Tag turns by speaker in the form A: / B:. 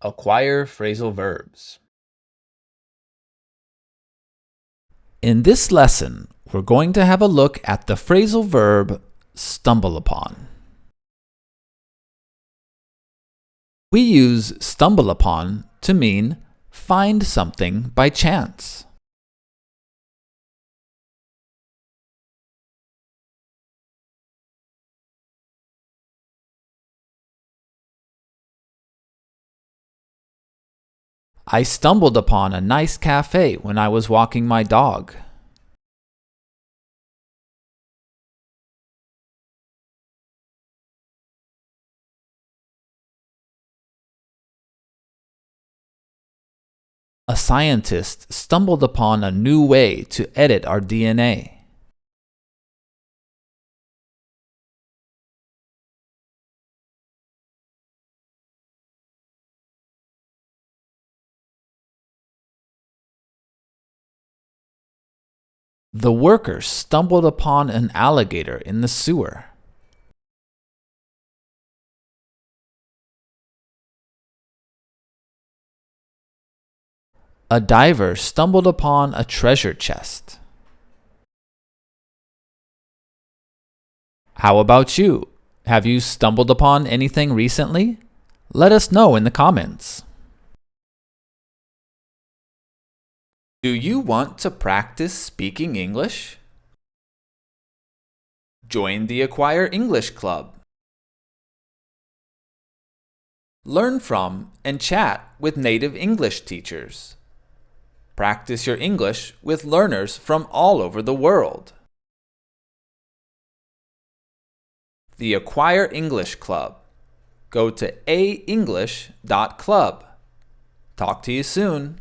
A: Acquire phrasal verbs. In this lesson, we're going to have a look at the phrasal verb stumble upon. We use stumble upon to mean find something by chance. I stumbled upon a nice cafe when I was walking my dog. A scientist stumbled upon a new way to edit our DNA. The workers stumbled upon an alligator in the sewer. A diver stumbled upon a treasure chest. How about you? Have you stumbled upon anything recently? Let us know in the comments. Do you want to practice speaking English? Join the Acquire English Club. Learn from and chat with native English teachers. Practice your English with learners from all over the world. The Acquire English Club. Go to aenglish.club. Talk to you soon.